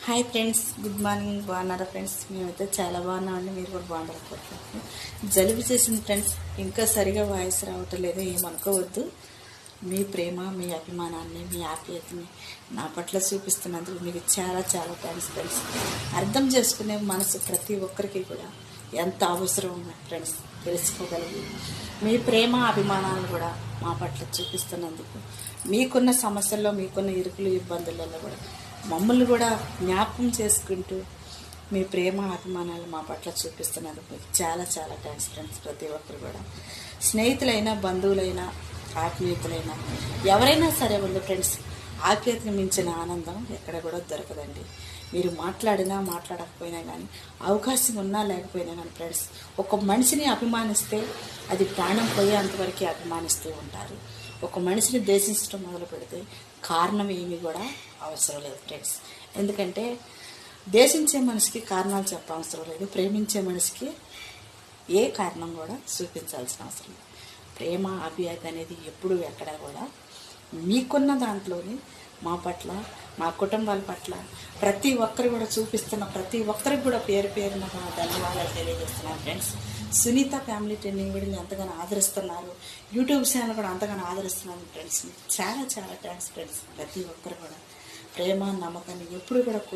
Hi friends, good morning. బాగున్నారా friends? మేమైతే చాలా బాగున్నామండి. మీరు కూడా బాగున్నారు అనుకుంటున్నాను. జలుబు చేసింది ఫ్రెండ్స్, ఇంకా సరిగా వాయిస్ రావటం లేదు, ఏమనుకోవద్దు. మీ ప్రేమ, మీ అభిమానాన్ని, మీ ఆప్యాయతని నా పట్ల చూపిస్తున్నందుకు మీకు చాలా చాలా థ్యాంక్స్ ఫ్రెండ్స్. అర్థం చేసుకునే మనసు ప్రతి ఒక్కరికి కూడా ఎంత అవసరం ఫ్రెండ్స్ తెలుసుకోగలిగి మీ ప్రేమ అభిమానాలను కూడా మా పట్ల చూపిస్తున్నందుకు, మీకున్న సమస్యల్లో, మీకున్న ఇరుకులు ఇబ్బందులలో కూడా మమ్మల్ని కూడా జ్ఞాపకం చేసుకుంటూ మీ ప్రేమ అభిమానాలు మా పట్ల చూపిస్తున్నందుకు మీకు చాలా చాలా థ్యాంక్స్ ఫ్రెండ్స్. ప్రతి ఒక్కరు కూడా స్నేహితులైనా, బంధువులైనా, ఆత్మీయతలైనా ఎవరైనా సరే ఉంది ఫ్రెండ్స్. ఆప్యాయతను మించిన ఆనందం ఎక్కడ కూడా దొరకదండి. మీరు మాట్లాడినా మాట్లాడకపోయినా కానీ, అవకాశం ఉన్నా లేకపోయినా కానీ ఫ్రెండ్స్, ఒక మనిషిని అభిమానిస్తే అది ప్రాణం పోయేంతవరకు అభిమానిస్తూ ఉంటారు. ఒక మనిషిని ద్వేషించడం మొదలు పెడితే కారణం ఏమీ కూడా అవసరం లేదు ఫ్రెండ్స్. ఎందుకంటే ద్వేషించే మనిషికి కారణాలు చెప్పవసరం లేదు, ప్రేమించే మనిషికి ఏ కారణం కూడా చూపించాల్సిన అవసరం లేదు. ప్రేమ ఆప్యాయత అనేది ఎప్పుడు ఎక్కడ కూడా మీకున్న దాంట్లోని మా పట్ల, మా కుటుంబాల పట్ల ప్రతి ఒక్కరు కూడా చూపిస్తున్న ప్రతి ఒక్కరికి కూడా పేరు పేరున ధన్యవాదాలు తెలియజేస్తున్నాను ఫ్రెండ్స్. సునీత ఫ్యామిలీ ట్రెండింగ్ వీడియోని ఎంతగానో ఆదరిస్తున్నారు, యూట్యూబ్ ఛానల్ కూడా అంతగానో ఆదరిస్తున్నాను ఫ్రెండ్స్. చాలా చాలా థ్యాంక్స్ ఫ్రెండ్స్. ప్రతి ఒక్కరు కూడా ప్రేమ, నమ్మకాన్ని ఎప్పుడు కూడా